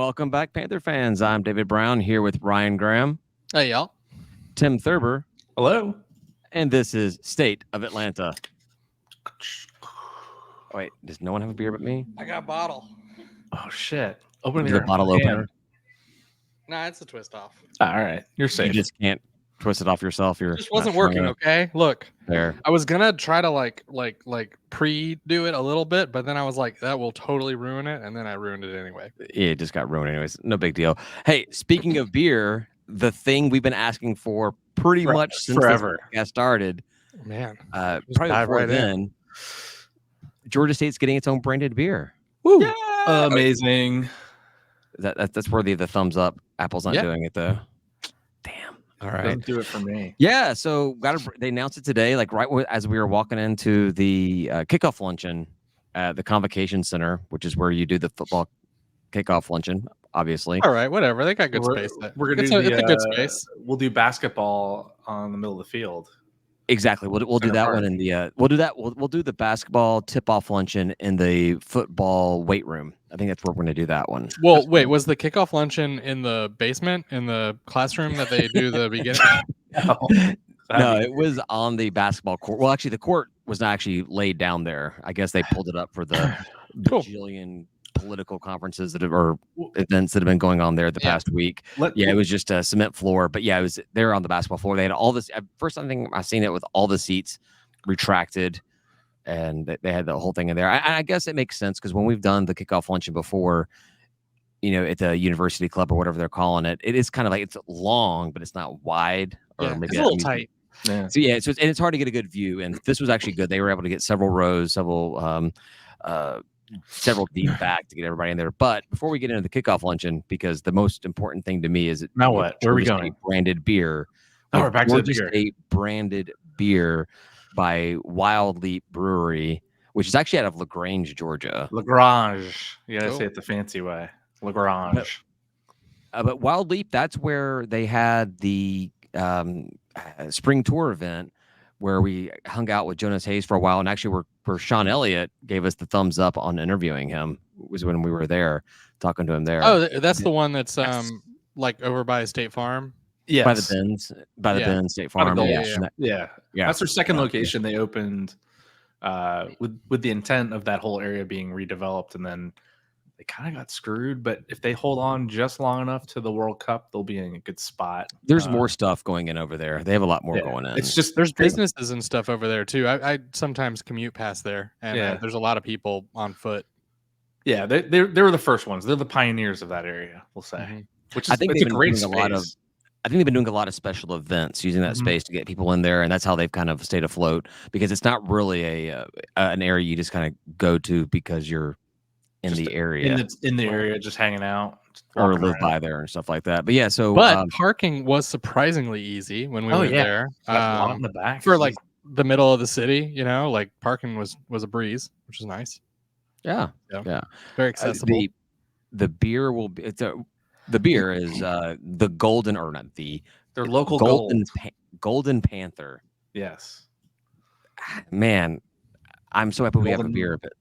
Welcome back, Panther fans. I'm David Brown here with Ryan Graham. Hey, y'all. Tim Thurber. Hello. And this is State of Atlanta. Wait, does no one have a beer but me? I got a bottle. Oh, shit. Open the bottle opener. Nah, it's a twist off. All right. You're safe. You just can't twist it off yourself. It just wasn't working, okay? Look. There. I was gonna try to like pre-do it a little bit, but then I was like, that will totally ruin it, and then I ruined it anyway. Yeah, it just got ruined anyways. No big deal. Hey, speaking of beer, the thing we've been asking for pretty much since forever this podcast started. Man, probably before then. Georgia State's getting its own branded beer. Woo! Yeah. Amazing. That's worthy of the thumbs up. Apple's not doing it though. Damn. All right. Doesn't do it for me. Yeah. So they announced it today, like right as we were walking into the kickoff luncheon at the Convocation Center, which is where you do the football kickoff luncheon. Obviously. All right. Whatever. They got good space. We're gonna do it's a good space. We'll do basketball on the middle of the field. Exactly. We'll do that one in the we'll do that. We'll do the basketball tip-off luncheon in the football weight room. I think that's where we're going to do that one. Well, wait, was the kickoff luncheon in the basement in the classroom that they do the beginning? No, it was on the basketball court. Well, actually, the court was not actually laid down there. I guess they pulled it up for the bajillion political conferences or events that have been going on there the past week. It was just a cement floor, but it was there on the basketball floor. They had all this. First thing I've seen it with all the seats retracted, and they had the whole thing in there. I guess it makes sense because when we've done the kickoff luncheon before, at the university club or whatever they're calling it, it is kind of like it's long, but it's not wide or maybe it's a little tight. Yeah. So it's hard to get a good view, and this was actually good. They were able to get several rows, several deep back to get everybody in there. But before we get into the kickoff luncheon, because the most important thing to me is now what? Where are we going? Branded beer. We're back to the beer. State branded beer by Wild Leap Brewery, which is actually out of LaGrange, Georgia. LaGrange. You gotta say it the fancy way. LaGrange. But Wild Leap, that's where they had the spring tour event where we hung out with Jonas Hayes for a while, and actually where Sean Elliott gave us the thumbs up on interviewing him was when we were there talking to him there. Oh, that's the one that's like over by State Farm. Yeah, by the Bends State Farm. Yeah. That's their second location. They opened with the intent of that whole area being redeveloped, and then they kind of got screwed. But if they hold on just long enough to the World Cup, they'll be in a good spot. There's more stuff going in over there. They have a lot more going in. It's just there's businesses and stuff over there too. I sometimes commute past there, and there's a lot of people on foot. Yeah, they were the first ones. They're the pioneers of that area, we'll say. Mm-hmm. Which is, I think it's a great space. I think they've been doing a lot of special events using that space to get people in there, and that's how they've kind of stayed afloat, because it's not really an area you just kind of go to because you're in the area. In the area, just hanging out. Or live by there and stuff like that. But but parking was surprisingly easy when we were there. In the back for like the middle of the city, like parking was a breeze, which is nice. Yeah. Very accessible. The beer will be the beer is the golden, or not their local Golden Panther. Yes. Man, I'm so happy we have a beer, but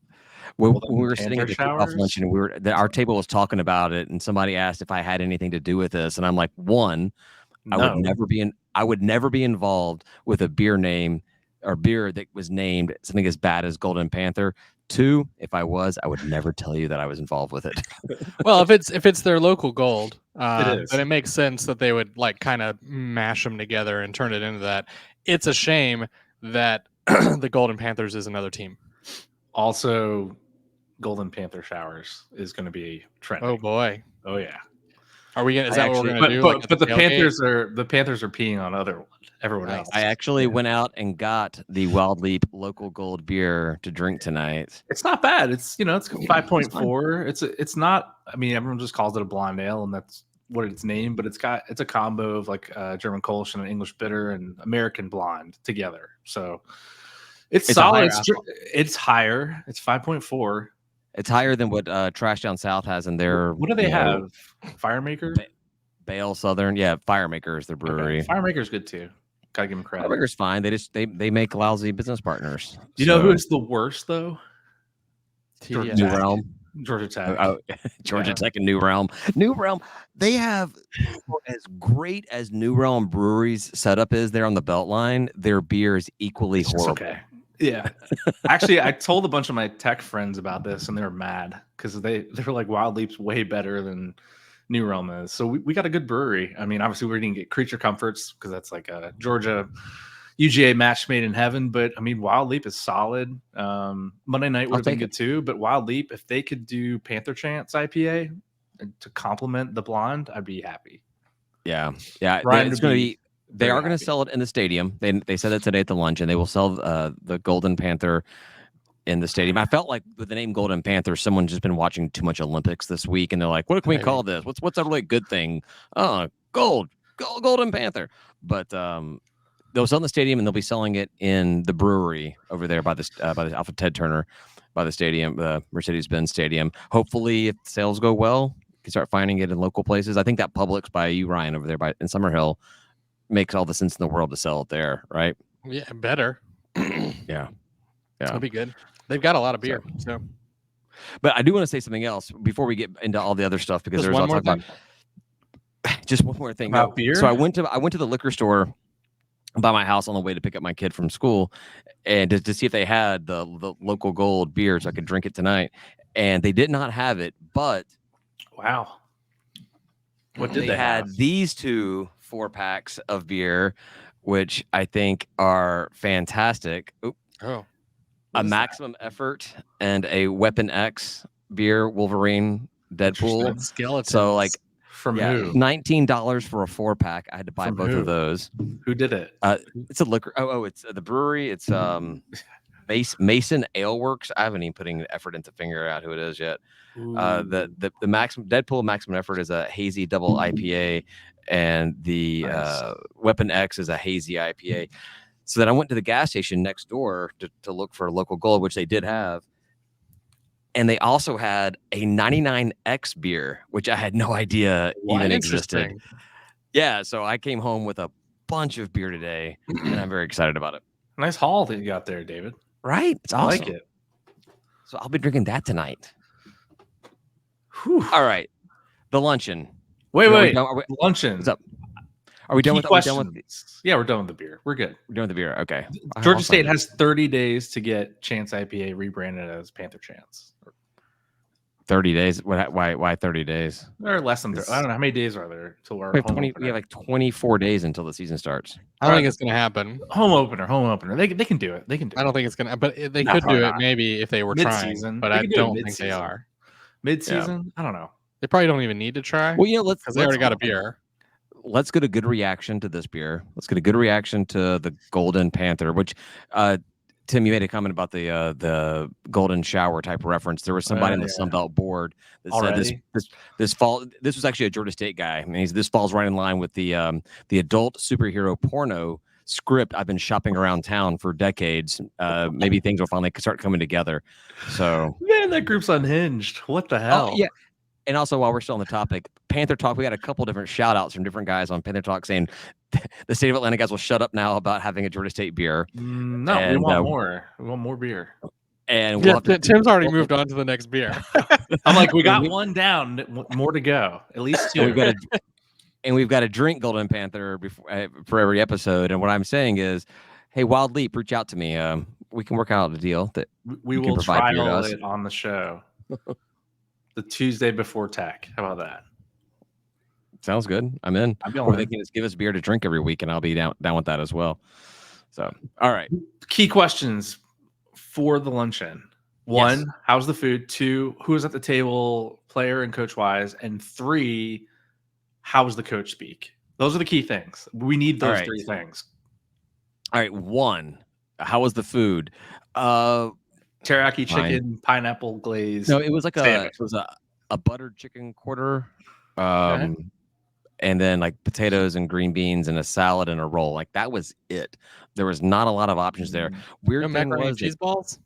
when we were sitting at the kickoff luncheon, our table was talking about it, and somebody asked if I had anything to do with this, and I'm like, one, I would never be involved with a beer name or beer that was named something as bad as Golden Panther. Two, if I was, I would never tell you that I was involved with it. Well, if it's their local gold, then it makes sense that they would like kind of mash them together and turn it into that. It's a shame that the Golden Panthers is another team. Also, Golden Panther showers is going to be trending. Oh boy! Oh yeah. Are we gonna? Is that what we're gonna do? But the Panthers are peeing on everyone else. I actually went out and got the Wild Leap local gold beer to drink tonight. It's not bad. It's it's 5.4. It's not. I mean, everyone just calls it a blonde ale, and that's what it's named. But it's a combo of like German Kolsch and an English bitter and American blonde together. So it's solid. It's higher. It's 5.4. It's higher than what Trash Down South has in their. What do they have? Firemaker? Bale Southern. Yeah, Firemaker is their brewery. Okay. Firemaker's good too. Gotta give them credit. Firemaker's fine. They make lousy business partners. You know who is the worst though? New Realm. Georgia Tech. Georgia Tech and New Realm. New Realm, they have as great as New Realm Brewery's setup is there on the Beltline. Their beer is equally horrible. Okay. Yeah. Actually, I told a bunch of my Tech friends about this, and they were mad because they were like, Wild Leap's way better than New Realm is. So we got a good brewery. I mean, obviously, we're going to get Creature Comforts because that's like a Georgia UGA match made in heaven. But I mean, Wild Leap is solid. Monday night would have been good too. But Wild Leap, if they could do Panther Chance IPA to complement the blonde, I'd be happy. Yeah. It's going to be. They are going to sell it in the stadium. They said that today at the lunch, and they will sell the Golden Panther in the stadium. I felt like with the name Golden Panther, someone's just been watching too much Olympics this week, and they're like, "What can we call this? What's a really good thing? Golden Panther." But they'll sell in the stadium, and they'll be selling it in the brewery over there by the Alfred Ted Turner, by the stadium, the Mercedes-Benz Stadium. Hopefully, if sales go well, you can start finding it in local places. I think that Publix by you, Ryan, over there in Summerhill, makes all the sense in the world to sell it there, right? Yeah, better. Yeah. It'll be good. They've got a lot of beer. So, but I do want to say something else before we get into all the other stuff, because there's one more thing. Just one more thing about beer. So I went to the liquor store by my house on the way to pick up my kid from school, and to see if they had the local gold beer so I could drink it tonight, and they did not have it. But wow, what did they had? have? These 2 4-packs of beer, which I think are fantastic. A Maximum Effort and a Weapon X beer, Wolverine, Deadpool. Skeletons. So like from who? $19 for a 4-pack. I had to buy both of those. Who did it? It's a liquor. it's the brewery. It's Mason Ale Works. I haven't even put any effort into figuring out who it is yet. The Maximum Deadpool Maximum Effort is a hazy double IPA, and the Weapon X is a hazy IPA. So then I went to the gas station next door to look for a local gold, which they did have. And they also had a 99X beer, which I had no idea even existed. Yeah, so I came home with a bunch of beer today, and I'm very excited about it. Nice haul that you got there, David. Right? It's awesome. I like it. So I'll be drinking that tonight. Whew. All right. The luncheon. Wait. Luncheon. What's up? Are we done with Yeah, we're done with the beer. We're good. We're done with the beer. Okay. Georgia State has 30 days to get Chance IPA rebranded as Panther Chance. 30 days? Why 30 days? Or less than 30. I don't know how many days are there till our we have like 24 days until the season starts. I don't think it's going to happen. Home opener. They can do it. They can do it. I don't think it's going to, but they could do it maybe if they were mid-season. Trying, but I don't think they are. Mid-season? I don't know. They probably don't even need to try. Well, because they already got a beer. Let's get a good reaction to this beer. Let's get a good reaction to the Golden Panther, which Tim, you made a comment about the golden shower type reference. There was somebody on the Sunbelt board that said this fall. This was actually a Georgia State guy. I mean, this falls right in line with the adult superhero porno script I've been shopping around town for decades. Maybe things will finally start coming together. So man, that group's unhinged. What the hell? Yeah. And also, while we're still on the topic, Panther Talk, we got a couple different shout outs from different guys on Panther Talk saying the state of Atlanta guys will shut up now about having a Georgia State beer. No, we want more. We want more beer. And Tim's already moved on to the next beer. I'm like, we got one down, more to go. At least 2. We've got to drink Golden Panther for every episode. And what I'm saying is, hey, Wild Leap, reach out to me. We can work out a deal that we will trial it on the show. The Tuesday before Tech. How about that? Sounds good. I'm in. Or they can just give us beer to drink every week, and I'll be down with that as well. So, all right. Key questions for the luncheon. 1, how's the food? 2, who is at the table, player and coach wise? And 3, how's the coach speak? Those are the key things. We need those 3 things. All right. 1, how was the food? Teriyaki chicken, pineapple glaze. No, it was like a buttered chicken quarter, and then like potatoes and green beans and a salad and a roll. Like that was it. There was not a lot of options there. Weird thing macaroni was and cheese balls.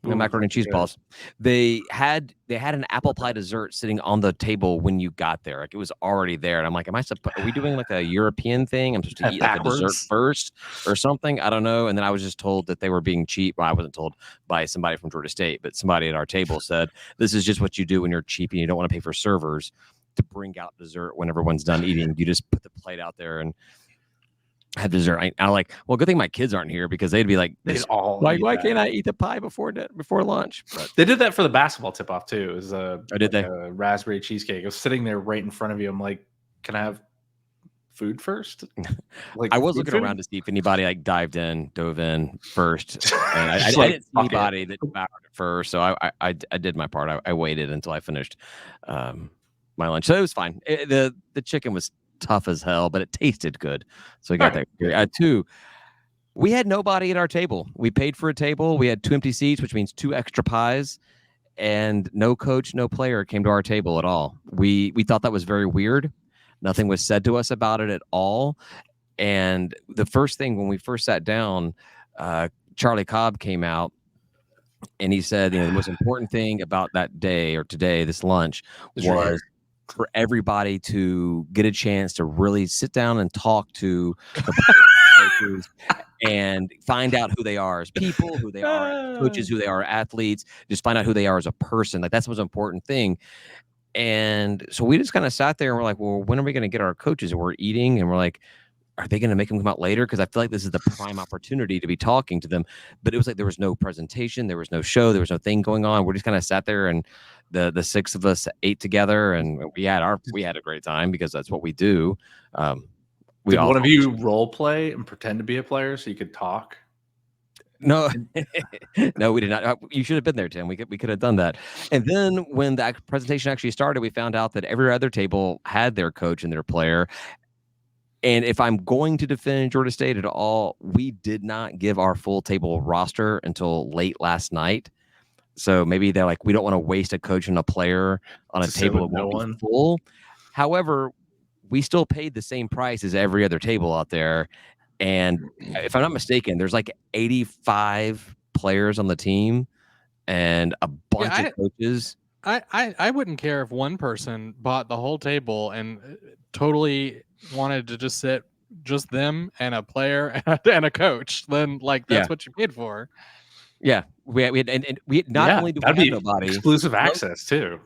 The macaroni and cheese balls. They had an apple pie dessert sitting on the table when you got there. Like it was already there. And I'm like, are we doing like a European thing? I'm supposed to eat like a dessert first or something? I don't know. And then I was just told that they were being cheap. Well, I wasn't told by somebody from Georgia State, but somebody at our table said, this is just what you do when you're cheap and you don't want to pay for servers to bring out dessert when everyone's done eating. You just put the plate out there and had dessert. I'm like, well, good thing my kids aren't here because they'd be like, why can't I eat the pie before lunch? But they did that for the basketball tip off too. It was a raspberry cheesecake. It was sitting there right in front of you. I'm like, can I have food first? Like I was looking around to see if anybody dove in first. And I didn't see anybody that devoured it first, so I did my part. I waited until I finished my lunch, so it was fine. The chicken was tough as hell, but it tasted good. So we got that. Two, we had nobody at our table. We paid for a table. We had 2 empty seats, which means 2 extra pies, and no coach, no player came to our table at all. We thought that was very weird. Nothing was said to us about it at all. And the first thing when we first sat down, Charlie Cobb came out and he said, the most important thing about that day or today, this lunch, was for everybody to get a chance to really sit down and talk to the coaches and find out who they are as people, who they are as coaches, who they are athletes, just find out who they are as a person. Like that's the most important thing. And so we just kind of sat there and we're like, well, when are we going to get our coaches? And we're eating and we're like, are they going to make them come out later? Because I feel like this is the prime opportunity to be talking to them. But it was like there was no presentation, there was no show, there was no thing going on. We're just kind of sat there and the 6 of us ate together and we had a great time because that's what we do. Did one of you role play and pretend to be a player so you could talk? No, no, we did not. You should have been there, Tim. We could have done that. And then when the presentation actually started, we found out that every other table had their coach and their player. And if I'm going to defend Georgia State at all, we did not give our full table roster until late last night. So maybe they're like, we don't want to waste a coach and a player on a table that won't be full. However, we still paid the same price as every other table out there. And if I'm not mistaken, there's like 85 players on the team and a bunch of coaches. I wouldn't care if one person bought the whole table and totally wanted to just sit just them and a player and a coach. Then that's what you paid for. Yeah, we had not only do we have nobody, exclusive access too.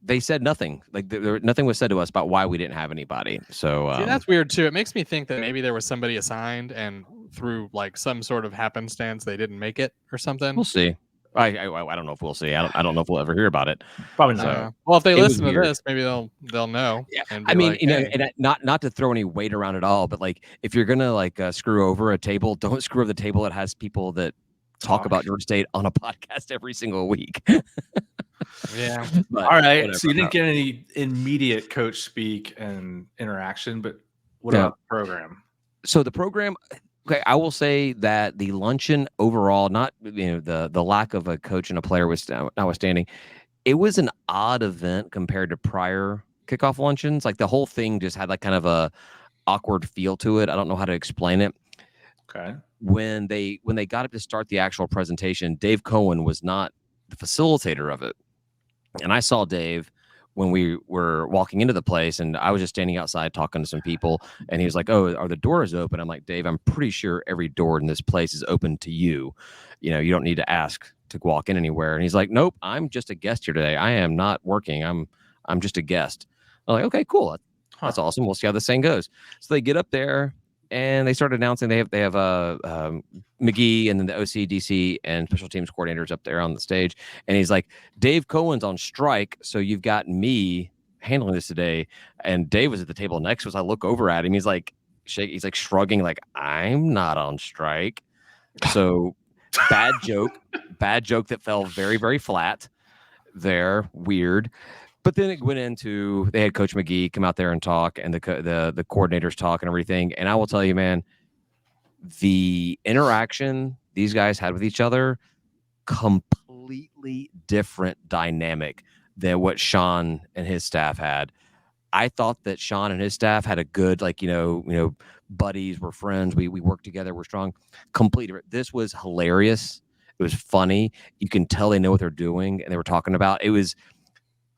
They said nothing. Like nothing was said to us about why we didn't have anybody. So that's weird too. It makes me think that maybe there was somebody assigned and through some sort of happenstance they didn't make it or something. We'll see. I don't know if we'll see. I don't know if we'll ever hear about it. Probably not. Well, if they listen to this, maybe they'll know. Yeah. I mean, and not to throw any weight around at all, but if you're gonna screw over a table, don't screw over the table that has people that talk about Georgia State on a podcast every single week. Yeah. All right. Whatever. So you didn't get any immediate coach speak and interaction, but what about the program? So the program. Okay, I will say that the luncheon overall, not the lack of a coach and a player was notwithstanding, it was an odd event compared to prior kickoff luncheons. Like the whole thing just had kind of a awkward feel to it. I don't know how to explain it. Okay. When they got up to start the actual presentation, Dave Cohen was not the facilitator of it, and I saw Dave when we were walking into the place, and I was just standing outside talking to some people, and he was like, "Oh, are the doors open?" I'm like, "Dave, I'm pretty sure every door in this place is open to you. You don't need to ask to walk in anywhere." And he's like, "Nope, I'm just a guest here today. I am not working. I'm just a guest." I'm like, "Okay, cool. That's awesome. We'll see how this thing goes." So they get up there and they start announcing they have McGee and then the OC, DC, and special teams coordinators up there on the stage. And he's like, "Dave Cohen's on strike, so you've got me handling this today." And Dave was at the table next to us. I look over at him. He's like shrugging, like, "I'm not on strike." So bad joke that fell very, very flat there. Weird. But then it went into, they had Coach McGee come out there and talk, and the coordinators talk and everything. And I will tell you, man, the interaction these guys had with each other, completely different dynamic than what Sean and his staff had. I thought that Sean and his staff had a good, buddies, we're friends, we work together, we're strong. Completely different. This was hilarious. It It was funny. You can tell they know what they're doing, and they were talking about. It was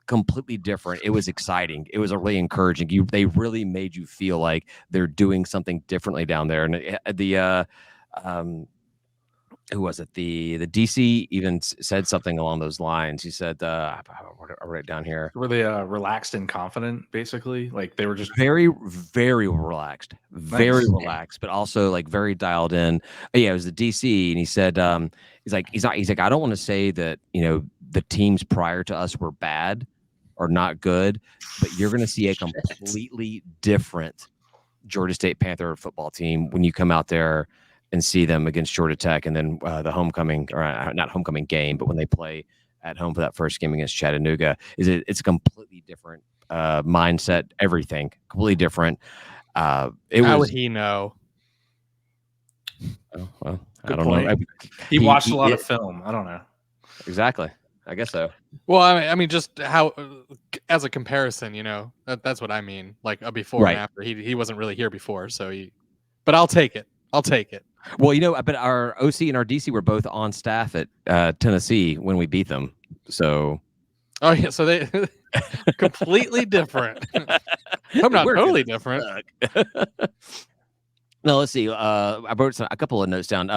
completely different. It was exciting. It was really encouraging. They really made you feel like they're doing something differently down there. And who was it? The DC even said something along those lines. He said, I wrote it down here. Were they relaxed and confident, basically? Like they were just very, very relaxed, very relaxed, but also like very dialed in. Yeah, it was the DC, and he said, he's like, I don't want to say that the teams prior to us were bad or not good, but you're going to see a completely different Georgia State Panther football team when you come out there and see them against Georgia Tech, and then the homecoming, or not homecoming game, but when they play at home for that first game against Chattanooga, it's a completely different mindset, everything completely different. How would he know? Oh, well, I don't know. He watched a lot of film. I don't know. Exactly. I guess so. Well, I mean, just how, as a comparison, that's what I mean. Like a before and after. He wasn't really here before, but I'll take it. Well, but our OC and our DC were both on staff at Tennessee when we beat them. So, oh yeah, so they completely different. I'm not totally different. No, let's see. I wrote a couple of notes down.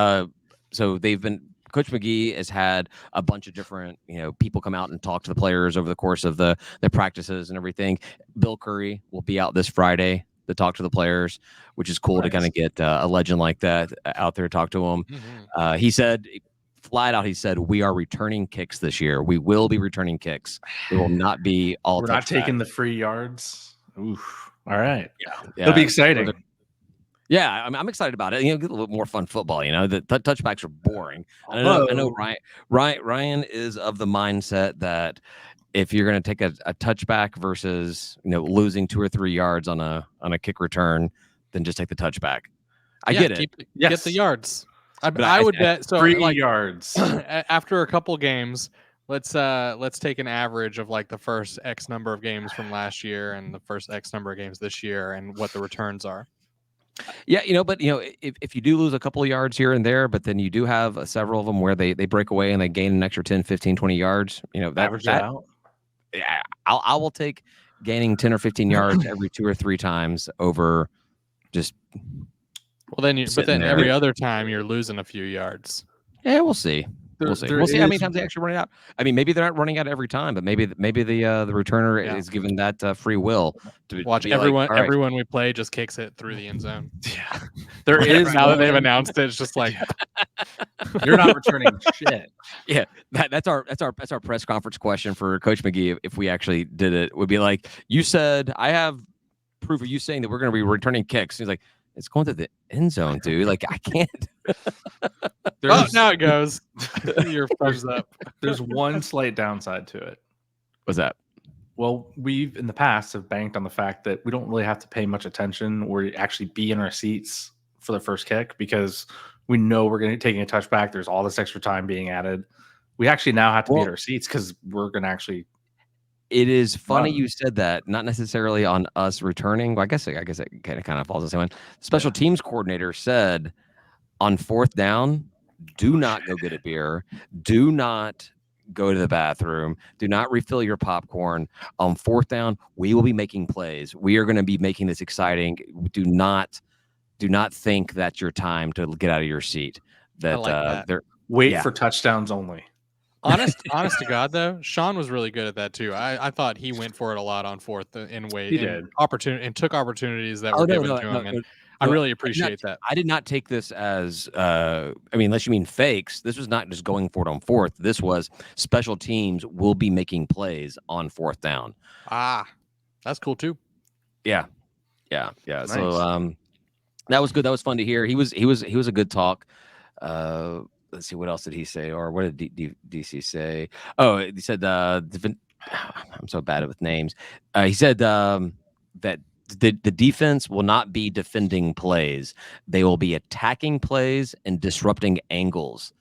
So Coach McGee has had a bunch of different, people come out and talk to the players over the course of the practices and everything. Bill Curry will be out this Friday to talk to the players, which is cool to kind of get a legend like that out there to talk to them. Mm-hmm. He said flat out, we are returning kicks this year. We will be returning kicks. It will not be all. We're not taking the free yards. Oof. All right. Yeah. It'll be exciting. Yeah, I'm excited about it. Get a little more fun football. The touchbacks are boring. I know Ryan is of the mindset that if you're going to take a touchback versus losing 2 or 3 yards on a kick return, then just take the touchback. I get it. Get the yards. I would bet so. 3 yards after a couple games. Let's take an average of like the first X number of games from last year and the first X number of games this year and what the returns are. Yeah, but if you do lose a couple of yards here and there, but then you do have several of them where they break away and they gain an extra 10, 15, 20 yards, average that out. Yeah, I will take gaining 10 or 15 yards every 2 or 3 times over just. Well, then every other time you're losing a few yards. Yeah, we'll see. We'll see how many times they actually run it out. I mean, maybe they're not running out every time, but maybe the returner is given that free will to watch everyone. Like, everyone we play just kicks it through the end zone. Yeah, there is now that they've announced it. It's just like you're not returning shit. Yeah, that's our press conference question for Coach McGee. If we actually did it, would be like, you said I have proof of you saying that we're going to be returning kicks. He's like, it's going to the end zone, dude. Like, I can't. Now it goes. Your thumbs up. There's one slight downside to it. What's that? Well, we've in the past have banked on the fact that we don't really have to pay much attention or actually be in our seats for the first kick because we know we're going to be taking a touchback. There's all this extra time being added. We actually now have to be in our seats because we're going to actually. It is funny you said that, not necessarily on us returning. Well, I guess it kind of falls the same one. Special teams coordinator said on 4th down, do not go get a beer. Do not go to the bathroom. Do not refill your popcorn. On 4th down, we will be making plays. We are going to be making this exciting. Do not think that's your time to get out of your seat. Wait for touchdowns only. Honest to God, though, Sean was really good at that too. I thought he went for it a lot on 4th in way. He did and took opportunities that were given to him, and I really appreciate that. I did not take this as, unless you mean fakes. This was not just going for it on 4th. This was special teams will be making plays on 4th down. That's cool too. Yeah. Nice. So that was good. That was fun to hear. He was a good talk. Let's see, what else did he say, or what did DC say? Oh, he said, I'm so bad with names. He said that the defense will not be defending plays; they will be attacking plays and disrupting angles.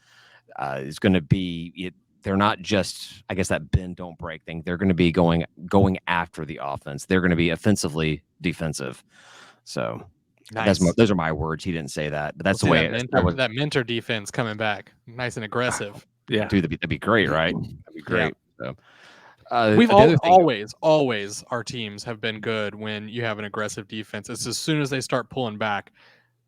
It's going to be. They're not just, I guess, that bend don't break thing. They're going to be going after the offense. They're going to be offensively defensive. So Nice. Those are my words. He didn't say that, but that's the way that mentor defense coming back, nice and aggressive. Yeah, dude, that'd be great, right? That'd be great. Yeah. So, we've always our teams have been good when you have an aggressive defense. It's as soon as they start pulling back,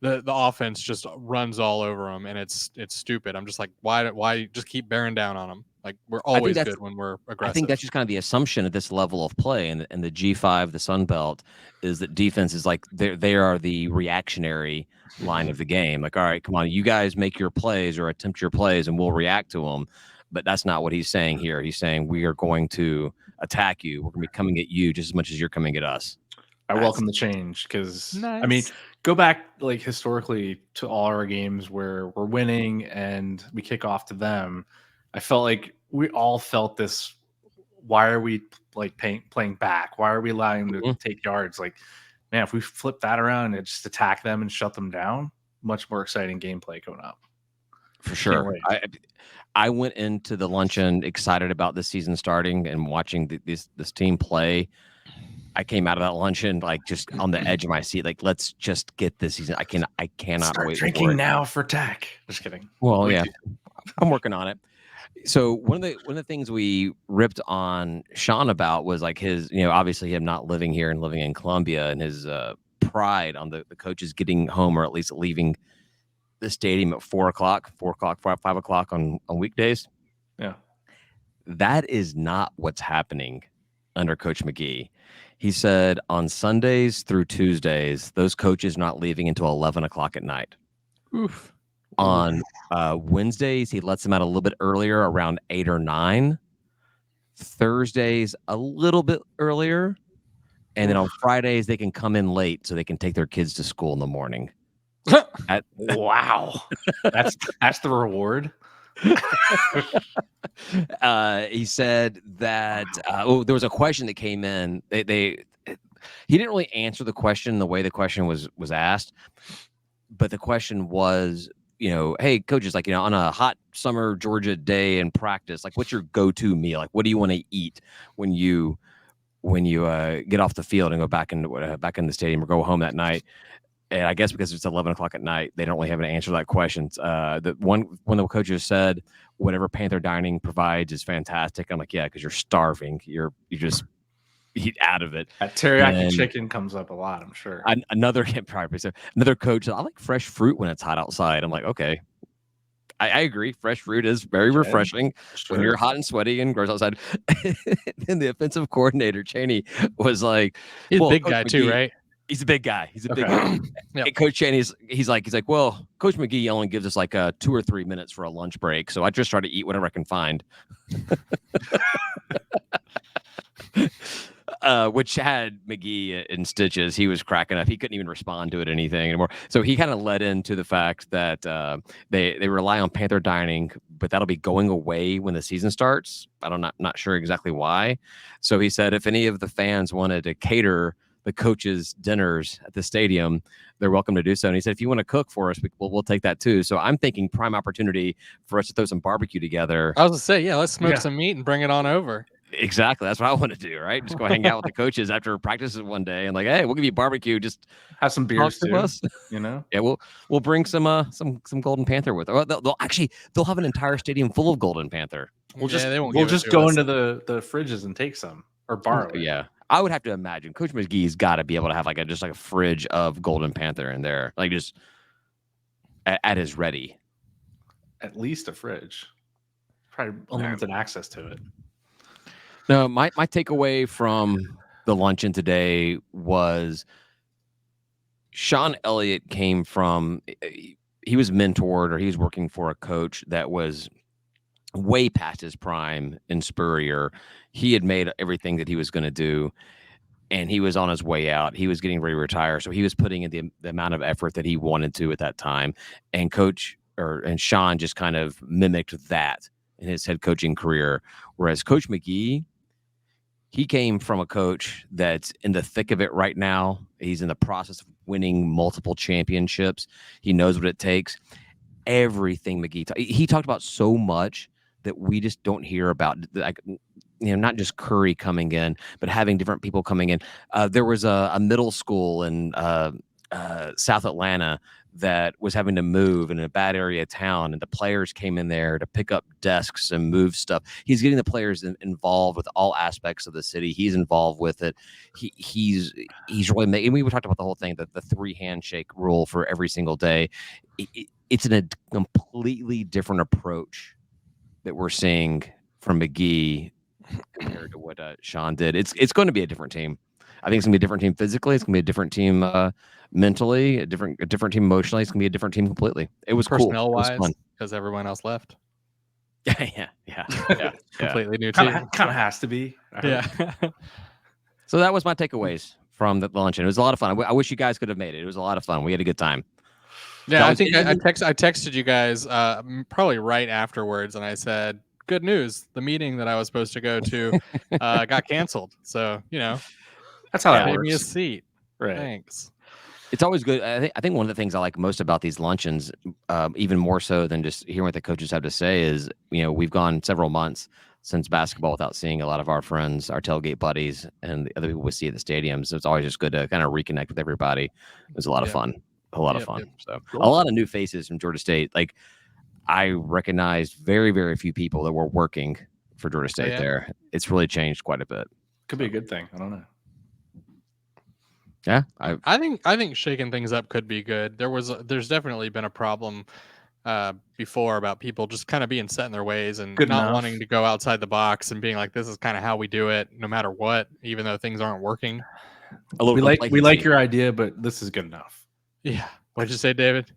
the offense just runs all over them, and it's stupid. I'm just like, why just keep bearing down on them? Like, we're always good when we're aggressive. I think that's just kind of the assumption at this level of play, and the G5, the Sun Belt, is that defense is like they are the reactionary line of the game. Like, all right, come on, you guys make your plays or attempt your plays, and we'll react to them. But that's not what he's saying here. He's saying we are going to attack you. We're going to be coming at you just as much as you're coming at us. I welcome the change because I mean, go back like historically to all our games where we're winning and we kick off to them. I felt like we all felt this. Why are we like playing back? Why are we allowing them to take yards? Like, man, if we flip that around and just attack them and shut them down, much more exciting gameplay going up. For sure. I went into the luncheon excited about this season starting and watching this team play. I came out of that luncheon like just on the edge of my seat. Like, let's just get this season. I cannot Start wait. Drinking now for tech. Just kidding. Well, yeah, I'm working on it. So one of the things we ripped on Sean about was like his, obviously him not living here and living in Columbia, and his pride on the coaches getting home or at least leaving the stadium at 4 o'clock, 5 o'clock on weekdays. Yeah. That is not what's happening under Coach McGee. He said on Sundays through Tuesdays, those coaches not leaving until 11 o'clock at night. Oof. On Wednesdays, he lets them out a little bit earlier, around 8 or 9. Thursdays, a little bit earlier. And then on Fridays, they can come in late so they can take their kids to school in the morning. Wow. That's the reward. He said that there was a question that came in. He didn't really answer the question the way the question was asked, but the question was, hey coaches, like, on a hot summer Georgia day in practice, like, what's your go-to meal? Like, what do you want to eat when you get off the field and go back in the stadium or go home that night? And I guess because it's 11 o'clock at night, they don't really have an answer to that question. One of the coaches said, whatever Panther Dining provides is fantastic. I'm like, yeah, because you're starving. You just eat out of it. That teriyaki chicken comes up a lot, I'm sure. Another coach said, I like fresh fruit when it's hot outside. I'm like, okay. I agree. Fresh fruit is very refreshing when you're hot and sweaty and gross outside. Then the offensive coordinator, Chaney, was like, he's a big guy too, right? He's a big guy. He's a big guy. Yep. And Coach Chaney, he's like, well, Coach McGee only gives us like 2 or 3 minutes for a lunch break, so I just try to eat whatever I can find. Which had McGee in stitches. He was cracking up. He couldn't even respond to it anything anymore. So he kind of led into the fact that they rely on Panther Dining, but that'll be going away when the season starts. I'm not sure exactly why. So he said if any of the fans wanted to cater the coaches' dinners at the stadium, they're welcome to do so. And he said, if you want to cook for us, we'll take that too. So I'm thinking prime opportunity for us to throw some barbecue together. I was gonna say, let's smoke some meat and bring it on over. Exactly. That's what I want to do, right? Just go hang out with the coaches after practices one day and like, hey, we'll give you barbecue. Just have some beers to us. Yeah, we'll bring some Golden Panther with us. They'll have an entire stadium full of Golden Panther. We'll just go into the fridges and take some or borrow. Yeah. I would have to imagine Coach McGee's got to be able to have just a fridge of Golden Panther in there, like just at his ready. At least a fridge. Probably unlimited access to it. No, my takeaway from the luncheon today was Sean Elliott he was mentored, or he was working for a coach that was way past his prime in Spurrier. He had made everything that he was going to do, and he was on his way out. He was getting ready to retire, so he was putting in the amount of effort that he wanted to at that time. And Sean just kind of mimicked that in his head coaching career. Whereas Coach McGee, he came from a coach that's in the thick of it right now. He's in the process of winning multiple championships. He knows what it takes. Everything McGee he talked about so much that we just don't hear about, like, not just Curry coming in, but having different people coming in. There was a middle school in South Atlanta that was having to move in a bad area of town, and the players came in there to pick up desks and move stuff. He's getting the players involved with all aspects of the city. He's involved with it. He's really making. We talked about the whole thing, that the 3 handshake rule for every single day. It's a completely different approach that we're seeing from McGee compared to what Sean did. It's going to be a different team. I think it's gonna be a different team physically. It's gonna be a different team mentally, a different team emotionally. It's gonna be a different team completely. It was personnel cool. wise, it was fun. Because everyone else left. yeah. Completely new team. Kind of has to be. Yeah. So that was my takeaways from the luncheon. It was a lot of fun. I wish you guys could have made it. It was a lot of fun. We had a good time. Yeah, I think I texted you guys probably right afterwards, and I said, "Good news! The meeting that I was supposed to go to got canceled." So that's how that gave works. me a seat. Right. Thanks. It's always good. I think one of the things I like most about these luncheons, even more so than just hearing what the coaches have to say, is we've gone several months since basketball without seeing a lot of our friends, our tailgate buddies, and the other people we see at the stadiums. So it's always just good to kind of reconnect with everybody. It was a lot of fun. A lot of fun. So cool. A lot of new faces from Georgia State. Like, I recognized very, very few people that were working for Georgia State there. It's really changed quite a bit. Could be a good thing. I don't know. Yeah, I think shaking things up could be good. There's definitely been a problem before about people just kind of being set in their ways and not wanting to go outside the box and being like, this is kind of how we do it no matter what, even though things aren't working. We like your idea, but this is good enough. Yeah. What'd you say, David?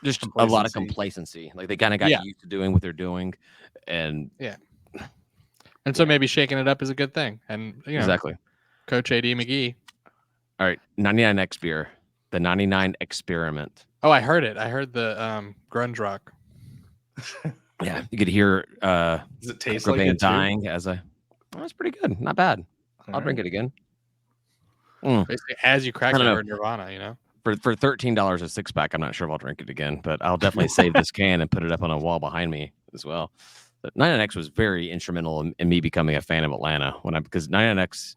Just a lot of complacency. Like, they kind of got used to doing what they're doing, and so maybe shaking it up is a good thing. And exactly, Coach AD McGee. All right, 99X beer, the 99 experiment. Oh, I heard it. I heard the grunge rock. Yeah, you could hear. Does it taste like it dying as a? Oh, that's pretty good. Not bad. I'll drink it again. Basically, as you crack it, or Nirvana, For $13 a 6-pack, I'm not sure if I'll drink it again, but I'll definitely save this can and put it up on a wall behind me as well. But 99X was very instrumental in me becoming a fan of Atlanta because 99X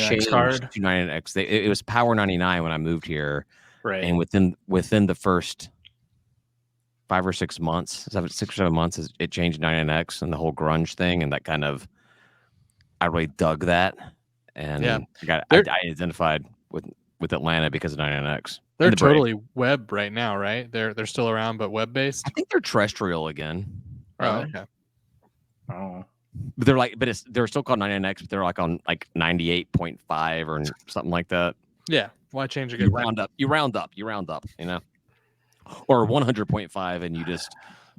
changed card to 99X. It was Power 99 when I moved here, right? And within the first 5 or 6 months, 6 or 7 months, it changed 99X and the whole grunge thing, and that kind of I really dug that, and I identified with Atlanta because of 99X. They're totally web right now, right? They're still around, but web based. I think they're terrestrial again. Oh, okay. Oh, but they're still called 99X, but they're like on 98.5 or something like that. Yeah, why change a good round up? You round up, or 100.5, and you just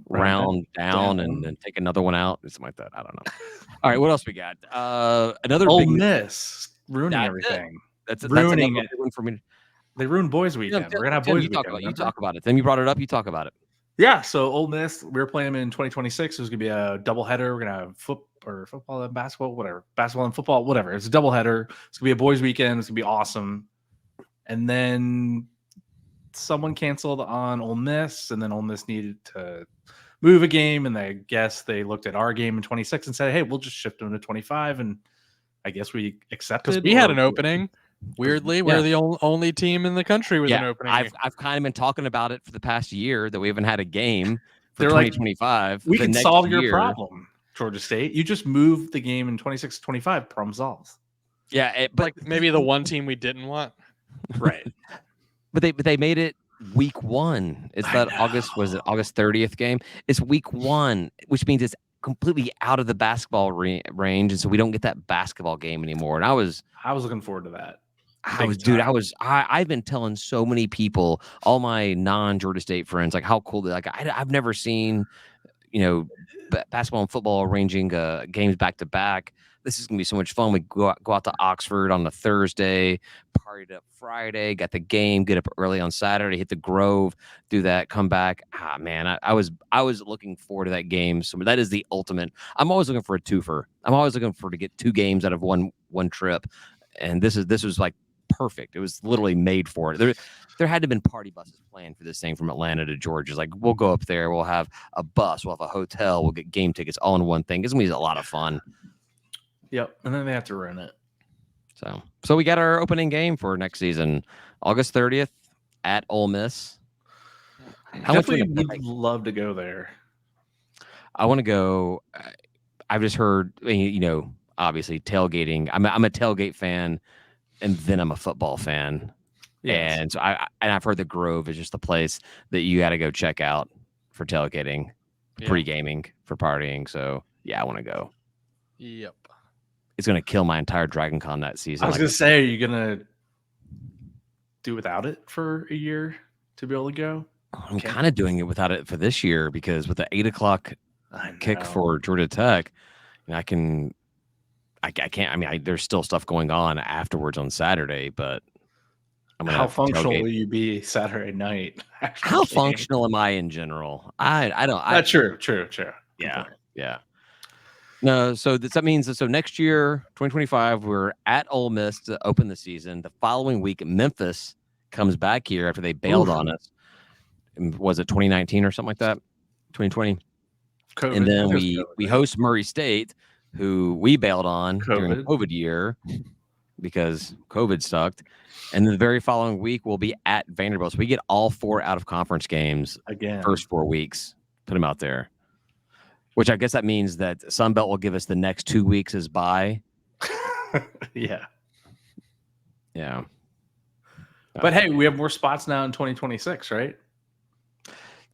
round down and then take another one out, something like that. I don't know. All right, what else we got? Another Ole big Miss ruining everything. That's ruining it. One for me. They ruined boys weekend. We're gonna have boys weekend. You talk about it. Then you brought it up. You talk about it. Yeah. So Ole Miss, we were playing them in 2026. It was gonna be a doubleheader. We're gonna have football and basketball, whatever. Basketball and football, whatever. It's a doubleheader. It's gonna be a boys weekend. It's gonna be awesome. And then someone canceled on Ole Miss, and then Ole Miss needed to move a game, and I guess they looked at our game in 26 and said, "Hey, we'll just shift them to 25." And I guess we accepted. Because we had an opening. Weirdly, we're the only team in the country with an opening. I've kind of been talking about it for the past year that we haven't had a game for 2025. We can solve your problem, Georgia State. You just move the game in 26-25. Problem solved. Yeah, but maybe the one team we didn't want. Right. But they made it week 1. It's that August 30th game. It's week 1, which means it's completely out of the basketball range, and so we don't get that basketball game anymore. And I was looking forward to that. I've been telling so many people, all my non-Georgia State friends, like how cool I've never seen, basketball and football arranging games back to back. This is gonna be so much fun. We go out to Oxford on a Thursday, partied up Friday, got the game, get up early on Saturday, hit the Grove, do that, come back. Man, I was looking forward to that game. So that is the ultimate. I'm always looking for a twofer. I'm always looking to get 2 games out of one trip, and this was like perfect. It was literally made for it. There had to have been party buses planned for this thing from Atlanta to Georgia. Like, we'll go up there, we'll have a bus, we'll have a hotel, we'll get game tickets all in one thing. It's gonna be a lot of fun. Yep, and then they have to ruin it. So we got our opening game for next season, August 30th at Ole Miss. How much would you love to go there? I want to go. I've just heard, obviously tailgating. I'm a tailgate fan, and then I'm a football fan. Yes. And so I've heard the Grove is just the place that you got to go check out for tailgating, pre-gaming, for partying. So yeah, I want to go. Yep. It's going to kill my entire Dragon Con that season. I was going to say, are you going to do without it for a year to be able to go? I'm kind of doing it without it for this year because with the 8:00 kick for Georgia Tech, I can't. I mean, there's still stuff going on afterwards on Saturday, but how functional will you be Saturday night? How functional am I in general? I don't. That's true. Yeah. No, so that means that next year, 2025, we're at Ole Miss to open the season. The following week, Memphis comes back here after they bailed on us. Was it 2019 or something like that? 2020. COVID. And then we host Murray State, who we bailed on during the COVID year because COVID sucked. And then the very following week, we'll be at Vanderbilt. So we get all 4 out of conference games again. First 4 weeks. Put them out there. Which I guess that means that Sunbelt will give us the next 2 weeks as bye. Yeah. But hey, we have more spots now in 2026, right?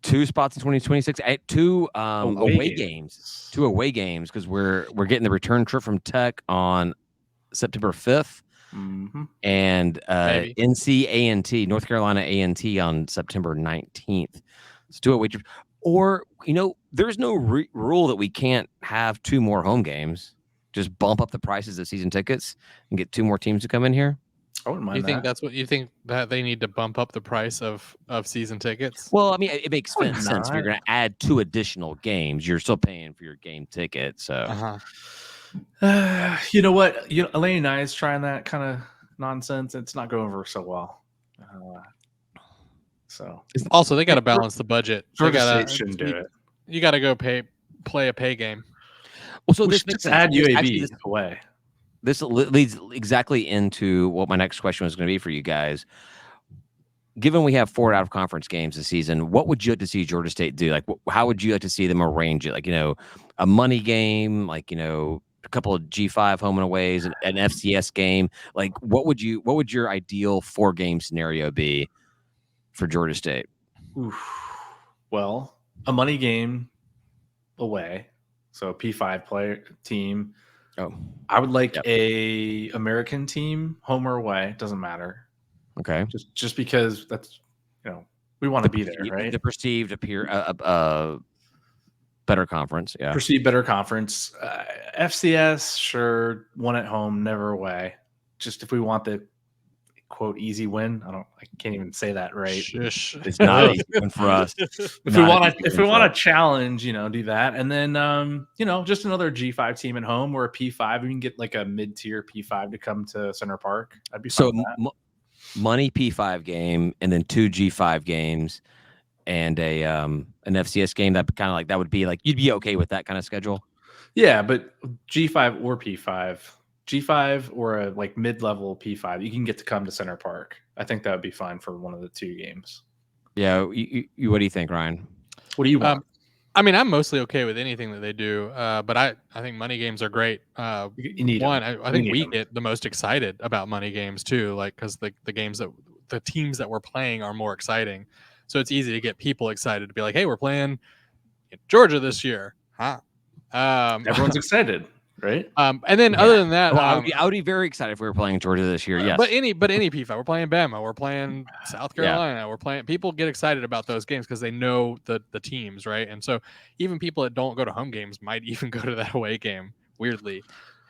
2 spots in 2026 at 2 away games. 2 away games because we're getting the return trip from Tech on September 5th. Mm-hmm. And NC A&T, North Carolina A&T on September 19th. Let's do away trip. Or, there's no rule that we can't have 2 more home games. Just bump up the prices of season tickets and get 2 more teams to come in here. I wouldn't mind You think that's what you think, that they need to bump up the price of season tickets? Well, I mean, it makes sense. If you're going to add 2 additional games, you're still paying for your game ticket. So, you know what? Elaine and I is trying that kind of nonsense. It's not going over so well. So also they got to balance the budget. Georgia State shouldn't do it. You got to go play a pay game. Well, so this makes sense. Add UAB away. This leads exactly into what my next question was going to be for you guys. Given we have 4 out of conference games this season, what would you like to see Georgia State do? Like, how would you like to see them arrange it? Like, a money game, like, a couple of G5 home and aways, an FCS game. Like, what would your ideal 4-game scenario be for Georgia State? Oof. Well, a money game away, so a P5 player team. Oh, I would like a American team, home or away, doesn't matter. Okay, just because that's we want to be there, right? The perceived better conference, perceived better conference. FCS, sure, one at home, never away. Just if we want the quote easy win, I can't even say that right. Shush. It's not easy win for us. If we want to challenge, do that, and then just another G5 team at home or a P5. We can get like a mid-tier P5 to come to Center Park. I'd be fine with that. Money P5 game, and then 2 G5 games, and an FCS game. That kind of like that would be like you'd be okay with that kind of schedule. Yeah, but G5 or P5. G5 or a like mid-level P5, you can get to come to Center Park. I think that would be fine for one of the 2 games. Yeah, you what do you think, Ryan? What do you want? I mean, I'm mostly okay with anything that they do, but I think money games are great. You need one. I think we get the most excited about money games too, like because the teams that we're playing are more exciting, so it's easy to get people excited to be like, hey, we're playing Georgia this year, huh? Everyone's excited. Right. And then other than that, I would be very excited if we were playing Georgia this year. Yes. But any P5, we're playing Bama, we're playing South Carolina, we're playing. People get excited about those games because they know the teams, right? And so even people that don't go to home games might even go to that away game. Weirdly,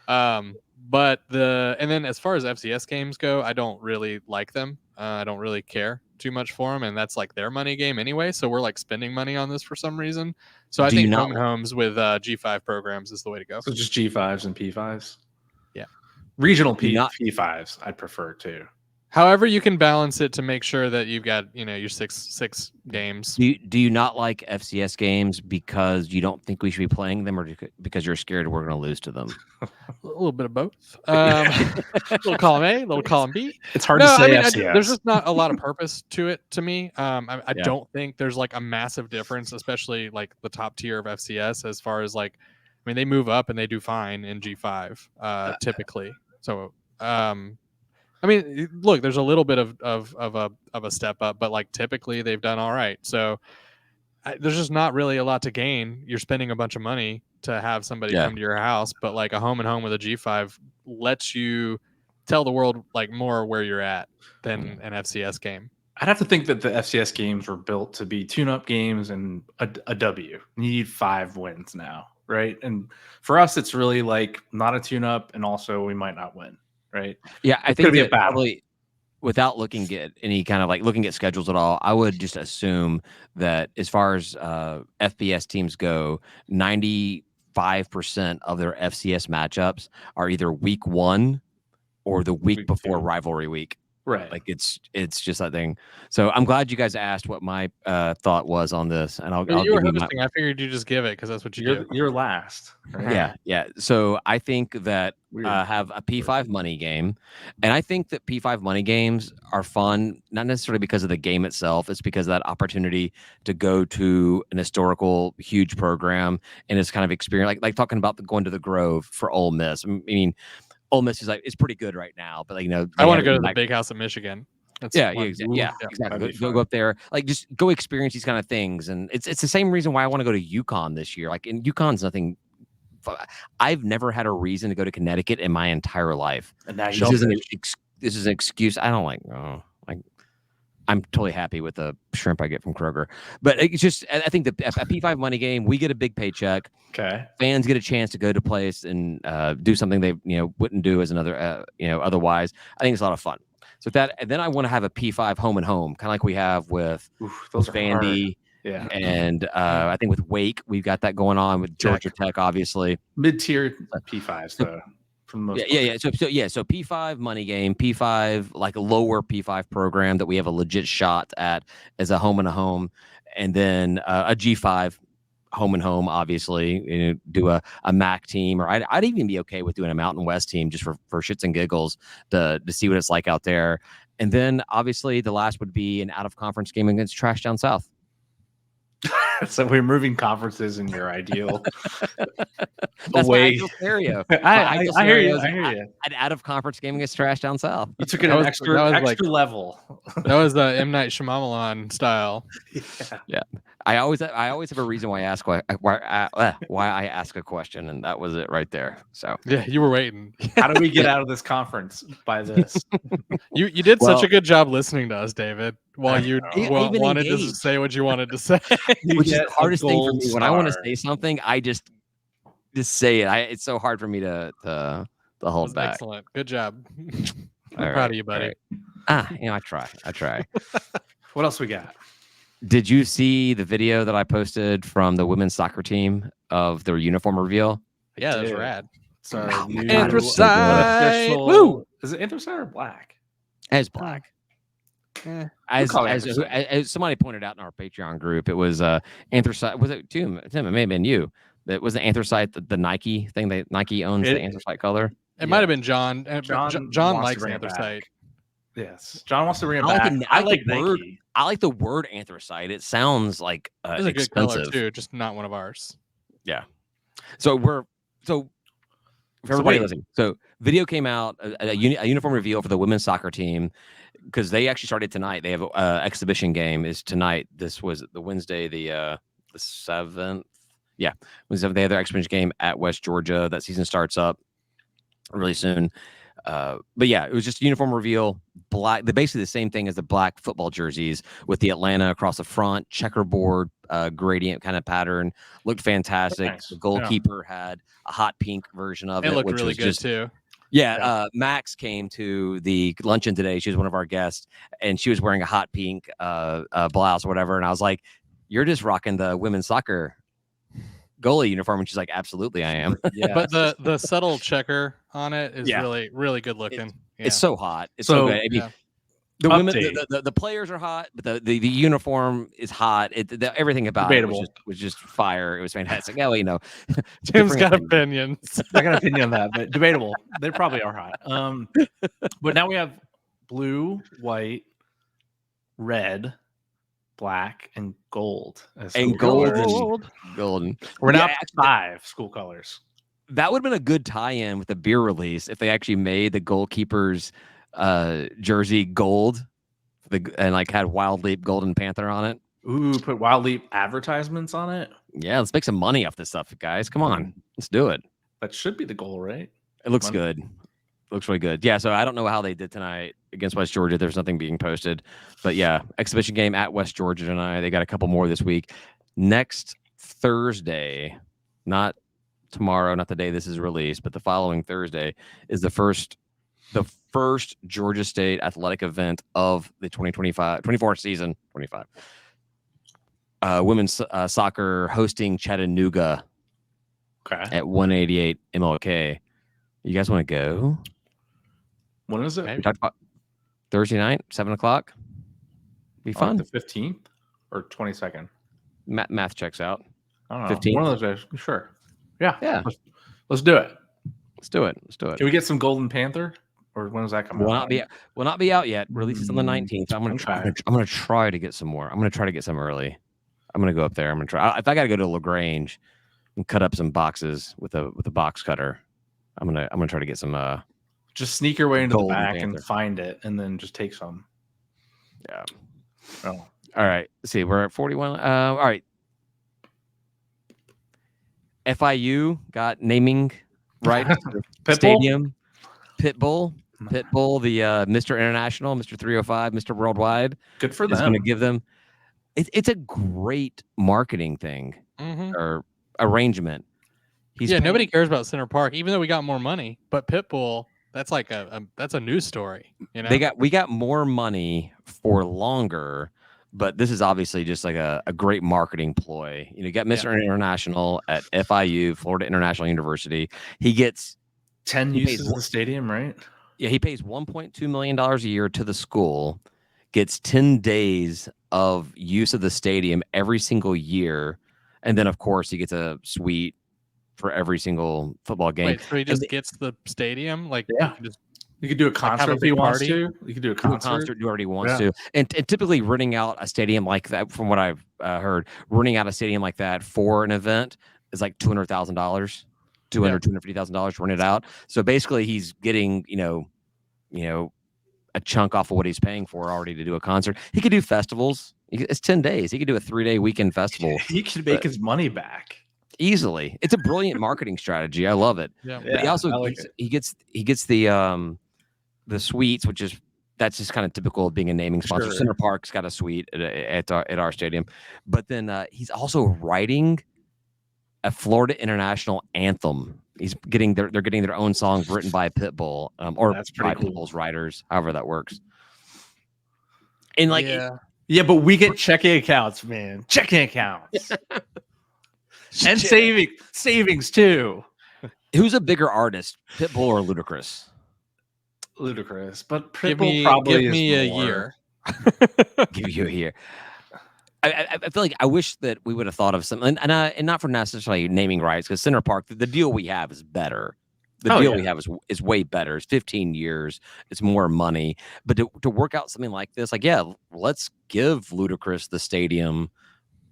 and then as far as FCS games go, I don't really like them. I don't really care too much for them, and that's like their money game anyway. So we're like spending money on this for some reason. So I think home and homes with G5 programs is the way to go. So just G5s and P5s. Yeah, regional P5s I'd prefer too. However, you can balance it to make sure that you've got your six games. Do you not like FCS games because you don't think we should be playing them, or because you're scared we're going to lose to them? little bit of both. Little column A, little column B. It's hard to say FCS. There's just not a lot of purpose to it to me. I don't think there's like a massive difference, especially like the top tier of FCS as far as like, I mean, they move up and they do fine in G5 typically. So, I mean, look, there's a little bit of a step up, but like typically they've done all right. So there's just not really a lot to gain. You're spending a bunch of money to have somebody come to your house, but like a home and home with a G5 lets you tell the world like more where you're at than an FCS game. I'd have to think that the FCS games were built to be tune-up games and a W. You need 5 wins now, right? And for us, it's really like not a tune-up, and also we might not win, right? Yeah, I think that probably without looking at any kind of like looking at schedules at all, I would just assume that as far as FBS teams go, 95% of their FCS matchups are either week 1 or the week before rivalry week. Right. Like it's just that thing. So I'm glad you guys asked what my thought was on this, and I'll you were hosting. I figured you just give it because that's what you do. You're last. Right? Yeah. So I think that have a P5 money game, and I think that P5 money games are fun, not necessarily because of the game itself. It's because of that opportunity to go to an historical huge program and it's kind of experience, like talking about going to the Grove for Ole Miss. I mean, Ole Miss is like it's pretty good right now, but like I want to go to the Big House in Michigan. That's exactly. Go up there, like just go experience these kind of things, and it's the same reason why I want to go to UConn this year. Like, in UConn's nothing. I've never had a reason to go to Connecticut in my entire life. And now this is an excuse. I don't like. I'm totally happy with the shrimp I get from Kroger, but it's just I think that a P5 money game, we get a big paycheck. Okay, fans get a chance to go to place and do something they wouldn't do as another otherwise. I think it's a lot of fun. So that, and then I want to have a P5 home and home, kind of like we have with Vandy. Yeah, and I think with Wake we've got that going on with Georgia Tech, obviously mid-tier P5s though. So P5 money game, P5 like a lower P5 program that we have a legit shot at as a home and a home, and then a G5 home and home. Obviously, do a MAC team, or I'd even be okay with doing a Mountain West team just for shits and giggles to see what it's like out there. And then obviously the last would be an out of conference game against Trash Down South. So we're moving conferences in your ideal That's my ideal scenario. I hear you. An out of conference game against Trash Down South. You took it an extra level. That was the M. Night Shyamalan style. Yeah. I always have a reason why I ask why I ask a question, and that was it right there. So yeah, you were waiting. How do we get out of this conference by this? You did such a good job listening to us, David. While you wanted to say what you wanted to say, which is the hardest thing for me when I want to say something. I just say it. It's so hard for me to hold back. Excellent, good job. I'm proud of you, buddy. Right. I try. What else we got? Did you see the video that I posted from the women's soccer team of their uniform reveal? Yeah, that was rad. So anthracite. Woo! Is it anthracite or black? It's black. As somebody pointed out in our Patreon group, it was anthracite. Was it Tim? It may have been you. It was the anthracite, the Nike thing that Nike owns, the anthracite color. It might have been John. John likes anthracite. Yes, John wants to bring it back. I like the word anthracite. It sounds like it's a good color too, just not one of ours. Yeah. So for everybody listening, so video came out, a uniform reveal for the women's soccer team, because they actually started tonight. They have an exhibition game is tonight. This was the Wednesday, the 7th. Yeah, Wednesday. They have their exhibition game at West Georgia. That season starts up really soon. But yeah, it was just a uniform reveal. Black, basically the same thing as the black football jerseys with the Atlanta across the front, checkerboard gradient kind of pattern. Looked fantastic. Nice. The goalkeeper had a hot pink version of it. It looked really good too. Yeah, Max came to the luncheon today. She was one of our guests, and she was wearing a hot pink blouse or whatever. And I was like, "You're just rocking the women's soccer goalie uniform," and she's like, "Absolutely, I am." Yeah, but the subtle checker on it is really, really good looking. It's so hot. It's so good. The women, the players are hot, but the uniform is hot. Everything about Debatable. it was just fire. It was fantastic. Yeah, Tim's got opinions. I got an opinion on that, but debatable. They probably are hot. But now we have blue, white, red, black, and gold. And golden. We're now 5 school colors. That would have been a good tie-in with the beer release if they actually made the goalkeeper's jersey gold, and like had Wild Leap Golden Panther on it. Ooh, put Wild Leap advertisements on it. Yeah, let's make some money off this stuff, guys. Come on, let's do it. That should be the goal, right? It looks good. Looks really good. Yeah, so I don't know how they did tonight against West Georgia. There's nothing being posted, but yeah, exhibition game at West Georgia tonight. They got a couple more this week. Next Thursday, not tomorrow, not the day this is released, but the following Thursday is the first Georgia State athletic event of the 2024 season. 25. Women's soccer hosting Chattanooga at 188 MLK. You guys want to go? When is it? We talked about Thursday night, 7:00. Be fun. The 15th or 22nd? Math checks out. I don't know. 15th. One of those days. Sure. Yeah. Let's do it. Let's do it. Can we get some Golden Panther? Or when does that come out? Will not be out yet. Releases on the 19th. I'm gonna try to get some more. I'm gonna try to get some early. I'm gonna go up there. I'm gonna try. If I gotta go to LaGrange and cut up some boxes with a box cutter, I'm gonna try to get some. Just sneak your way into the back and find it, and then just take some. Yeah. Oh. All right. Let's see. We're at 41. All right. FIU got naming rights. Stadium. Pitbull, the Mr. International, Mr. 305, Mr. Worldwide. Good for them. It's going to give them. It's a great marketing thing or arrangement. Nobody cares about Center Park, even though we got more money. But Pitbull, that's like that's a news story. You know, we got more money for longer, but this is obviously just like a great marketing ploy. You got Mr. International at FIU, Florida International University. He gets 10 uses of the stadium, right? Yeah, he pays $1.2 million a year to the school, gets 10 days of use of the stadium every single year, and then, of course, he gets a suite for every single football game. Wait, so he just gets the stadium? Like, yeah. You could do a concert if he wants to. You could do a concert. Do whatever he wants to. And typically renting out a stadium like that, from what I've heard, renting out a stadium like that for an event is like $200,000. $250,000 rent it out. So basically, he's getting a chunk off of what he's paying for already to do a concert. He could do festivals. It's 10 days. He could do a 3-day weekend festival. He could make his money back easily. It's a brilliant marketing strategy. I love it. Yeah. But he also he gets the suites, that's just kind of typical of being a naming sponsor. Sure. Center Park's got a suite at our stadium, but then he's also writing a Florida International anthem. They're getting their own songs written by Pitbull, or that's by cool. Pitbull's writers, however that works. And but we get checking accounts, man. Checking accounts. And savings too. Who's a bigger artist, Pitbull or Ludacris? Ludacris, but Pitbull probably give me a year. Give you a year. I feel like I wish that we would have thought of something, and not for necessarily naming rights, because Center Park, the deal we have is better. The deal we have is way better. It's 15 years. It's more money. But to work out something like this, let's give Ludacris the stadium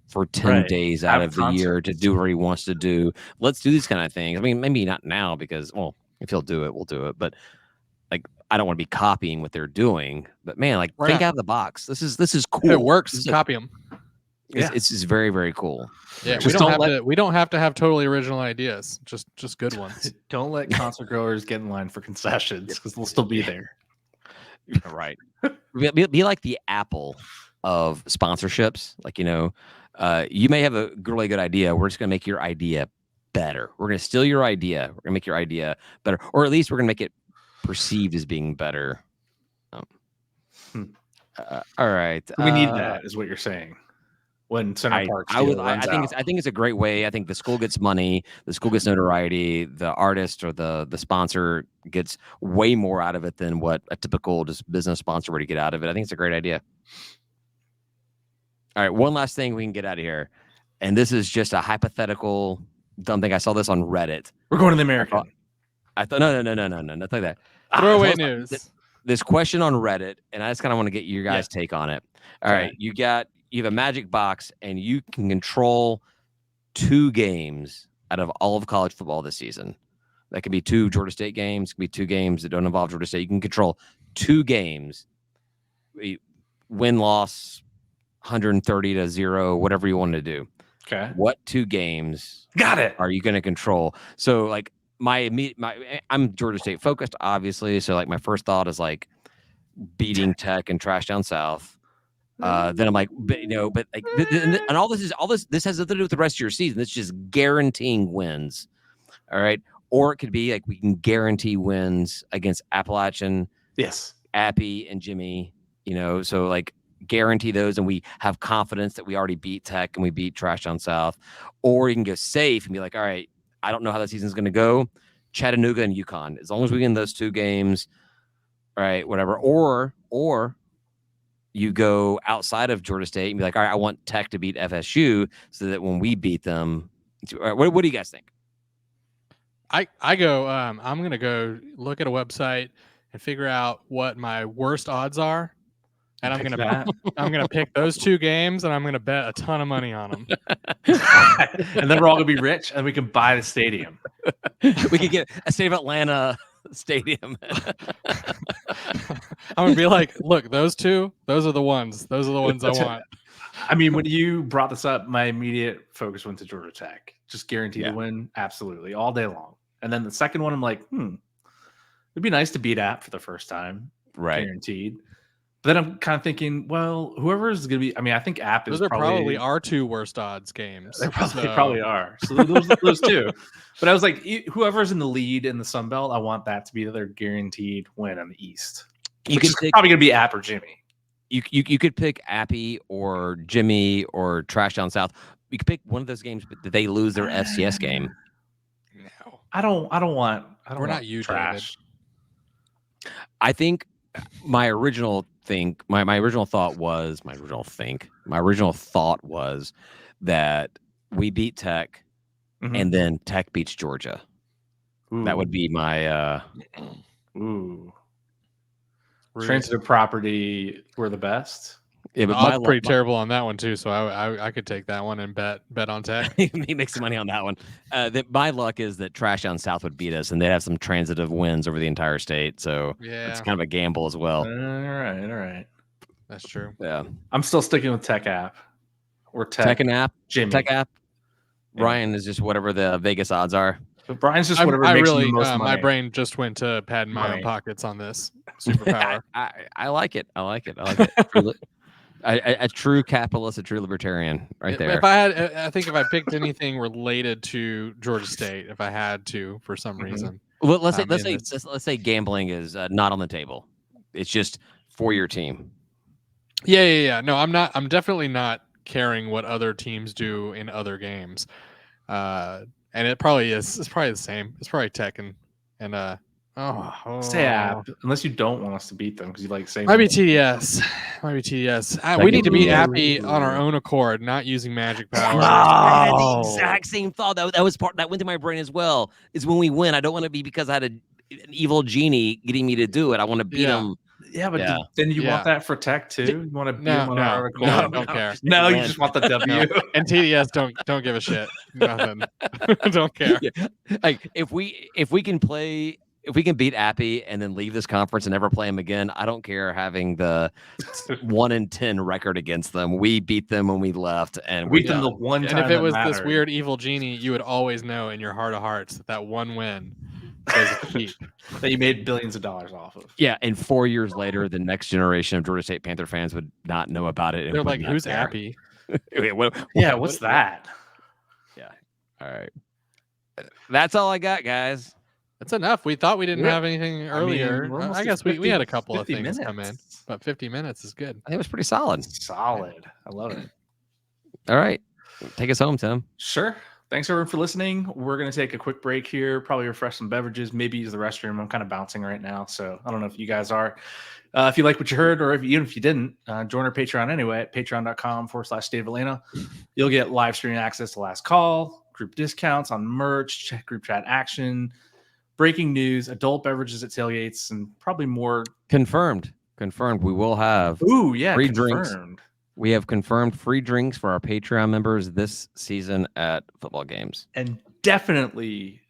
for 10 days out of the year to do what he wants to do. Let's do these kind of things. I mean, maybe not now because, if he'll do it, we'll do it. But I don't want to be copying what they're doing. But man, think out of the box. This is cool. If it works, copy them. It's just very, very cool. Yeah, we don't have to have totally original ideas. Just good ones. Don't let concert goers get in line for concessions because they'll still be there. Right. Be like the Apple of sponsorships. You may have a really good idea. We're just going to make your idea better. We're going to steal your idea. We're going to make your idea better, or at least we're going to make it perceived as being better. All right. We need that, is what you're saying. When Center Park, I think it's a great way. I think the school gets money, the school gets notoriety, the artist or the sponsor gets way more out of it than what a typical just business sponsor would get out of it. I think it's a great idea. All right, one last thing we can get out of here, and this is just a hypothetical dumb thing. I saw this on Reddit. We're going to the American. I thought no, nothing like that. Throwaway news. This question on Reddit, and I just kind of want to get your guys' take on it. All right, you have a magic box, and you can control 2 games out of all of college football this season. That could be 2 Georgia State games. It could be 2 games that don't involve Georgia State. You can control 2 games, win-loss, 130-0, whatever you want to do. Okay. What 2 games got it are you going to control? So like I'm Georgia State focused, obviously. So like my first thought is like beating Tech and trash down South. Then I'm like, but like, and all this has nothing to do with the rest of your season. It's just guaranteeing wins. All right. Or it could be like we can guarantee wins against Appalachian, Appy, and Jimmy. So like guarantee those, and we have confidence that we already beat Tech and we beat trash down South. Or you can go safe and be like, all right, I don't know how the season's going to go. Chattanooga and UConn, as long as we win those 2 games, right? Whatever. Or you go outside of Georgia State and be like, all right, I want Tech to beat FSU so that when we beat them, what do you guys think? I go. I'm going to go look at a website and figure out what my worst odds are. And I'm gonna pick those 2 games, and I'm gonna bet a ton of money on them. And then we're all gonna be rich, and we can buy the stadium. We could get a State of Atlanta stadium. I'm gonna be like, look, those 2, those are the ones. Those are the ones I want. I mean, when you brought this up, my immediate focus went to Georgia Tech. Just guaranteed to win, absolutely, all day long. And then the second one, I'm like, it'd be nice to beat App for the first time, right? Guaranteed. But then I'm kind of thinking, well, whoever is going to be, I mean, I think App is probably our 2 worst odds games. They probably are. So those 2. But I was like, whoever's in the lead in the Sun Belt, I want that to be their guaranteed win in the East. It's probably going to be App or Jimmy. You could pick Appy or Jimmy or Trash Down South. You could pick one of those games, but did they lose their FCS game? No, I don't want. We're not you, trash. David. I think my original thought was that we beat Tech, and then Tech beats Georgia. Ooh. That would be my transitive property. We're the best. Yeah, but I'm pretty terrible on that one too. So I could take that one and bet on Tech. He makes some money on that one. My luck is that Trash Down South would beat us, and they'd have some transitive wins over the entire state. So it's kind of a gamble as well. All right. That's true. Yeah, I'm still sticking with Tech App or Tech and App. Jimmy. Tech App. Yeah. Ryan is just whatever the Vegas odds are. But Brian's just whatever makes the most money. My brain just went to padding my own pockets on this superpower. I like it. A true capitalist, a true libertarian, right there. I think if I picked anything related to Georgia State, if I had to for some reason. Well, let's say gambling is not on the table. It's just for your team. Yeah. No, I'm not. I'm definitely not caring what other teams do in other games. And it probably is. It's probably the same. It's probably Tech and say App, unless you don't want us to beat them because you like saying might be TDS. We need to be happy on our own accord, not using magic power. I had the exact same thought. That was part that went through my brain as well. Is when we win, I don't want to be because I had an evil genie getting me to do it. I want to beat them. Yeah, but then you want that for Tech too? You want to beat them on our accord? No, don't care. No, you just want the W. And TDS don't give a shit. Nothing. Don't care. Yeah. Like if we can beat Appy and then leave this conference and never play them again, I don't care having the 1-10 record against them. We beat them when we left, and we beat them the one time. And if it was this weird evil genie, you would always know in your heart of hearts that one win was a keep. That you made billions of dollars off of. Yeah, and 4 years later, the next generation of Georgia State Panther fans would not know about it. They're like, "Who's Appy?" What's that? Yeah. All right. That's all I got, guys. That's enough. We thought we didn't have anything earlier. I guess 50, we had a couple of things minutes. come in, but 50 minutes is good. I think it was pretty solid. Solid. I love it. All right. Take us home, Tim. Sure. Thanks everyone for listening. We're going to take a quick break here, probably refresh some beverages, maybe use the restroom. I'm kind of bouncing right now, so I don't know if you guys are. If you like what you heard, or even if you didn't, join our Patreon anyway at patreon.com/State of Atlanta. You'll get live streaming access to Last Call, group discounts on merch, group chat action, breaking news, adult beverages at tailgates, and probably more. Confirmed. We will have free drinks. We have confirmed free drinks for our Patreon members this season at football games. And definitely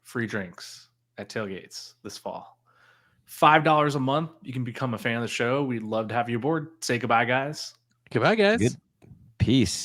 free drinks at tailgates this fall. $5 a month. You can become a fan of the show. We'd love to have you aboard. Say goodbye, guys. Goodbye, guys. Good. Peace.